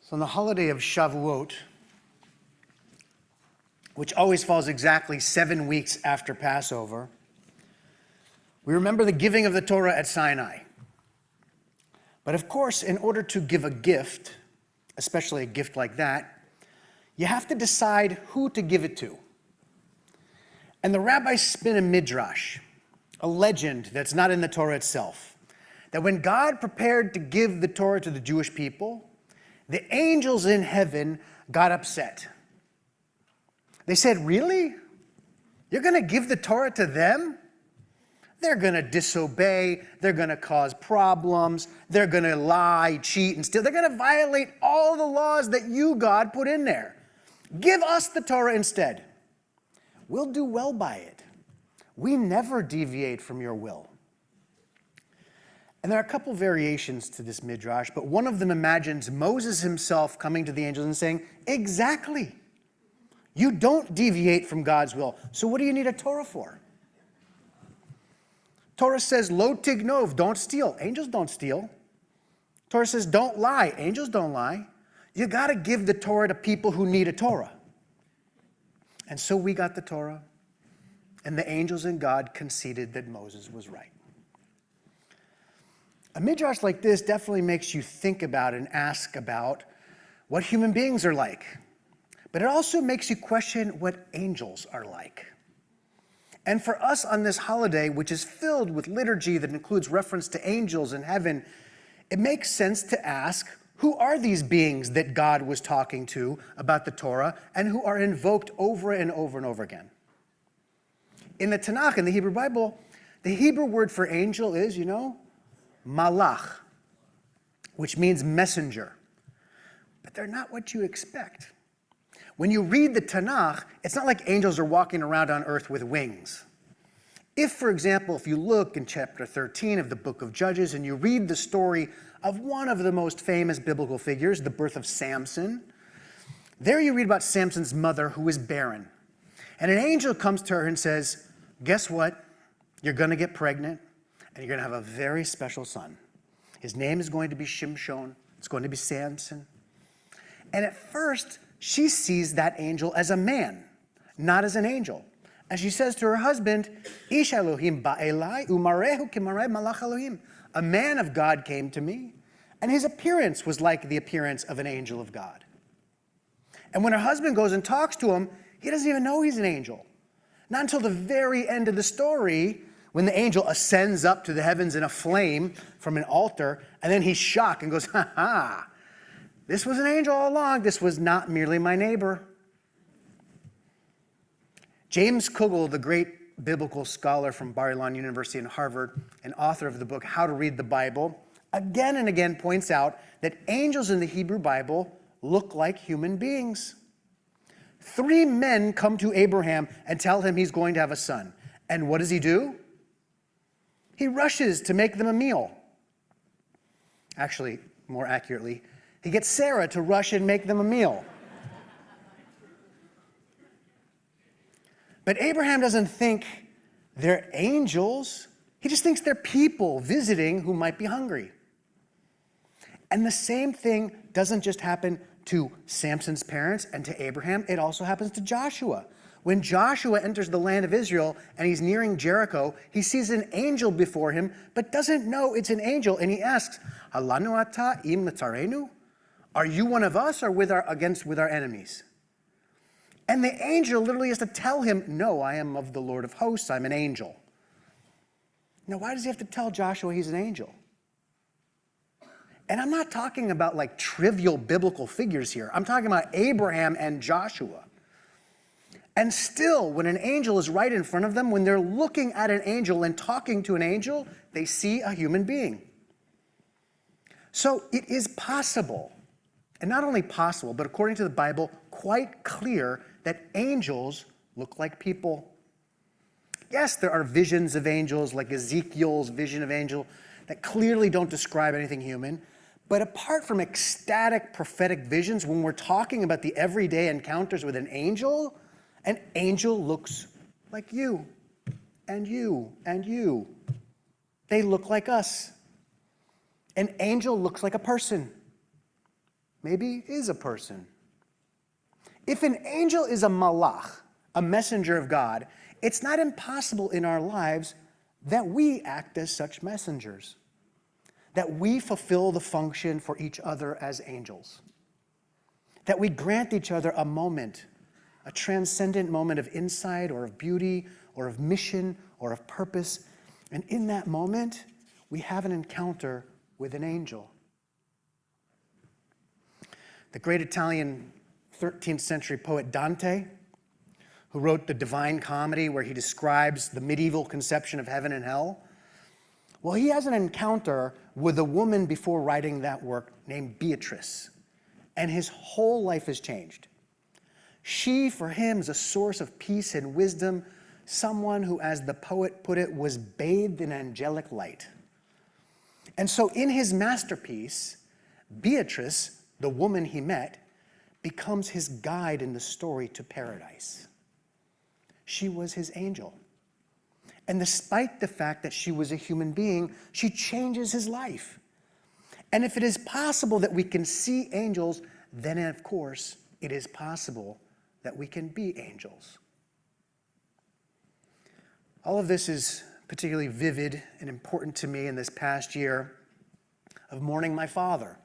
So on the holiday of Shavuot, which always falls exactly 7 weeks after Passover, we remember the giving of the Torah at Sinai. But of course, in order to give a gift, especially a gift like that, you have to decide who to give it to. And the rabbis spin a midrash, a legend that's not in the Torah itself, that when God prepared to give the Torah to the Jewish people, the angels in heaven got upset. They said, "Really? You're going to give the Torah to them? They're going to disobey. They're going to cause problems. They're going to lie, cheat, and steal. They're going to violate all the laws that you, God, put in there. Give us the Torah instead. We'll do well by it. We never deviate from your will." And there are a couple variations to this midrash, but one of them imagines Moses himself coming to the angels and saying, "Exactly. You don't deviate from God's will, so what do you need a Torah for?" Torah says, "Lo tignov," don't steal. Angels don't steal. Torah says, "Don't lie." Angels don't lie. You got to give the Torah to people who need a Torah. And so we got the Torah, and the angels and God conceded that Moses was right. A midrash like this definitely makes you think about and ask about what human beings are like. But it also makes you question what angels are like. And for us on this holiday, which is filled with liturgy that includes reference to angels in heaven, it makes sense to ask, who are these beings that God was talking to about the Torah and who are invoked over and over and over again? In the Tanakh, in the Hebrew Bible, the Hebrew word for angel is, malach, which means messenger. But they're not what you expect. When you read the Tanakh, it's not like angels are walking around on earth with wings. If, for example, if you look in chapter 13 of the book of Judges and you read the story of one of the most famous biblical figures, the birth of Samson, there you read about Samson's mother who is barren. And an angel comes to her and says, "Guess what? You're going to get pregnant and you're going to have a very special son. His name is going to be Shimshon. It's going to be Samson." And at first, she sees that angel as a man, not as an angel. And she says to her husband, "Ish Elohim ba'elai umarehu kimarei malach Elohim." A man of God came to me, and his appearance was like the appearance of an angel of God. And when her husband goes and talks to him, he doesn't even know he's an angel. Not until the very end of the story, when the angel ascends up to the heavens in a flame from an altar, and then he's shocked and goes, "Ha ha, this was an angel all along. This was not merely my neighbor." James Kugel, the great biblical scholar from Bar-Ilan University and Harvard, and author of the book How to Read the Bible, again and again points out that angels in the Hebrew Bible look like human beings. 3 men come to Abraham and tell him he's going to have a son. And what does he do? He rushes to make them a meal. Actually, more accurately, he gets Sarah to rush and make them a meal. But Abraham doesn't think they're angels. He just thinks they're people visiting who might be hungry. And the same thing doesn't just happen to Samson's parents and to Abraham. It also happens to Joshua. When Joshua enters the land of Israel and he's nearing Jericho, he sees an angel before him, but doesn't know it's an angel. And he asks, "Halanu ata im letzarenu?" Are you one of us or with our enemies? And the angel literally has to tell him, "No, I am of the Lord of hosts. I'm an angel." Now, why does he have to tell Joshua he's an angel? And I'm not talking about like trivial biblical figures here. I'm talking about Abraham and Joshua. And still, when an angel is right in front of them, when they're looking at an angel and talking to an angel, they see a human being. So it is possible, and not only possible, but according to the Bible, quite clear that angels look like people. Yes, there are visions of angels, like Ezekiel's vision of angel, that clearly don't describe anything human. But apart from ecstatic prophetic visions, when we're talking about the everyday encounters with an angel looks like you, and you, and you. They look like us. An angel looks like a person. maybe is a person. If an angel is a malach, a messenger of God, it's not impossible in our lives that we act as such messengers, that we fulfill the function for each other as angels, that we grant each other a moment, a transcendent moment of insight or of beauty or of mission or of purpose. And in that moment, we have an encounter with an angel. The great Italian 13th century poet Dante, who wrote the Divine Comedy, where he describes the medieval conception of heaven and hell, well, he has an encounter with a woman before writing that work named Beatrice, and his whole life is changed. She, for him, is a source of peace and wisdom, someone who, as the poet put it, was bathed in angelic light. And so in his masterpiece, Beatrice, the woman he met, becomes his guide in the story to paradise. She was his angel. And despite the fact that she was a human being, she changes his life. And if it is possible that we can see angels, then of course it is possible that we can be angels. All of this is particularly vivid and important to me in this past year of mourning my father.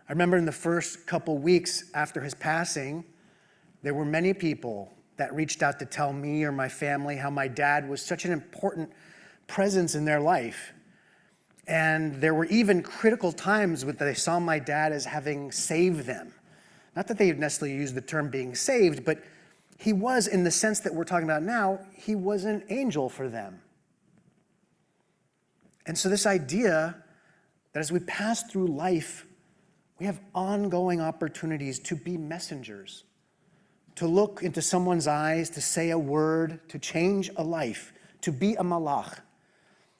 I remember in the first couple weeks after his passing, there were many people that reached out to tell me or my family how my dad was such an important presence in their life. And there were even critical times when they saw my dad as having saved them. Not that they necessarily used the term being saved, but he was, in the sense that we're talking about now, he was an angel for them. And so this idea that as we pass through life, we have ongoing opportunities to be messengers, to look into someone's eyes, to say a word, to change a life, to be a malach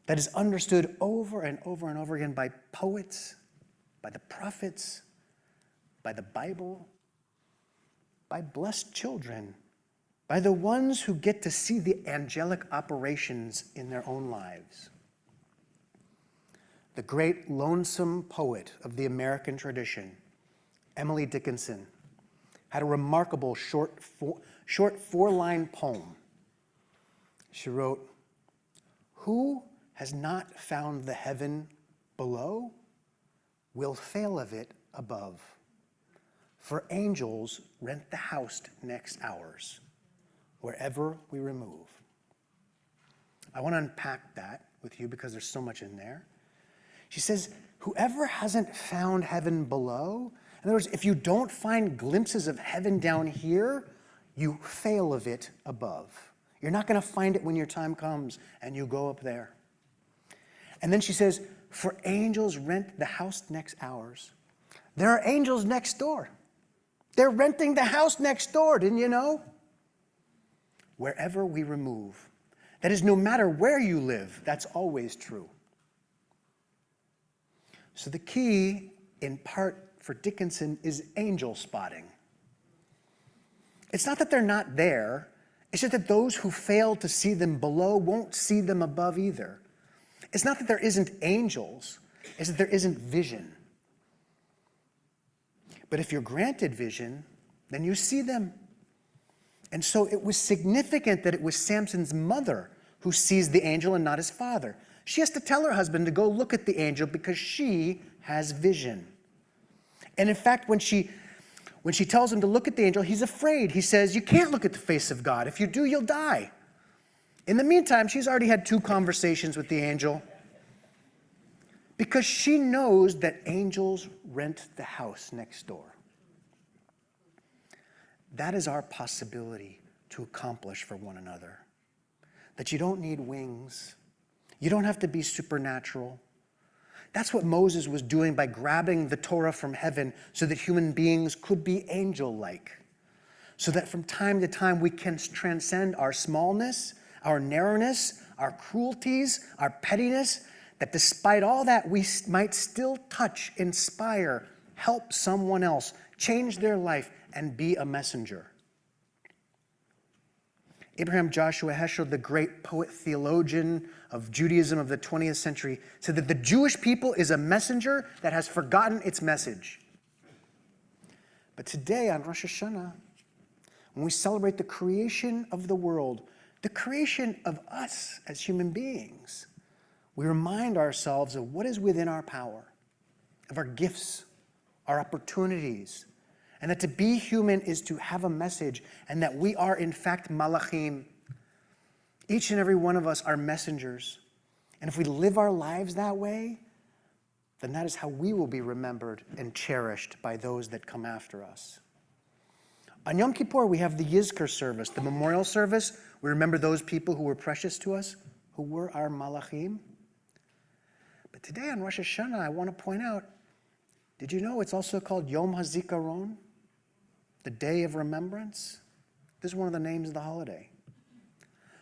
that is understood over and over and over again by poets, by the prophets, by the Bible, by blessed children, by the ones who get to see the angelic operations in their own lives. The great lonesome poet of the American tradition, Emily Dickinson, had a remarkable short four-line poem. She wrote, "Who has not found the heaven below will fail of it above. For angels rent the house next ours, wherever we remove." I want to unpack that with you because there's so much in there. She says, whoever hasn't found heaven below, in other words, if you don't find glimpses of heaven down here, you fail of it above. You're not going to find it when your time comes and you go up there. And then she says, for angels rent the house next ours. There are angels next door. They're renting the house next door, didn't you know? Wherever we remove. That is, no matter where you live, that's always true. So the key, in part for Dickinson, is angel spotting. It's not that they're not there. It's just that those who fail to see them below won't see them above either. It's not that there isn't angels. It's that there isn't vision. But if you're granted vision, then you see them. And so it was significant that it was Samson's mother who sees the angel and not his father. She has to tell her husband to go look at the angel because she has vision. And in fact, when she tells him to look at the angel, he's afraid. He says, you can't look at the face of God. If you do, you'll die. In the meantime, she's already had 2 conversations with the angel because she knows that angels rent the house next door. That is our possibility to accomplish for one another. That you don't need wings. You don't have to be supernatural. That's what Moses was doing by grabbing the Torah from heaven so that human beings could be angel-like. So that from time to time we can transcend our smallness, our narrowness, our cruelties, our pettiness, that despite all that we might still touch, inspire, help someone else, change their life, and be a messenger. Abraham Joshua Heschel, the great poet theologian of Judaism of the 20th century, said that the Jewish people is a messenger that has forgotten its message. But today on Rosh Hashanah, when we celebrate the creation of the world, the creation of us as human beings, we remind ourselves of what is within our power, of our gifts, our opportunities, and that to be human is to have a message, and that we are in fact malachim. Each and every one of us are messengers. And if we live our lives that way, then that is how we will be remembered and cherished by those that come after us. On Yom Kippur, we have the Yizkor service, the memorial service. We remember those people who were precious to us, who were our malachim. But today on Rosh Hashanah, I want to point out, did you know it's also called Yom HaZikaron, the Day of Remembrance? This is one of the names of the holiday.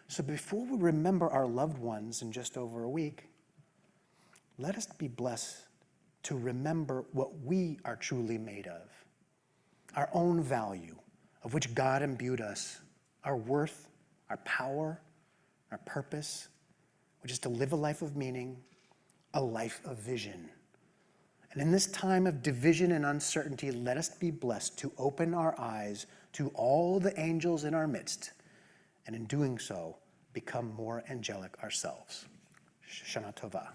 So before we remember our loved ones in just over a week, let us be blessed to remember what we are truly made of, our own value, of which God imbued us, our worth, our power, our purpose, which is to live a life of meaning, a life of vision. And in this time of division and uncertainty, let us be blessed to open our eyes to all the angels in our midst, and in doing so, become more angelic ourselves. Shana Tova.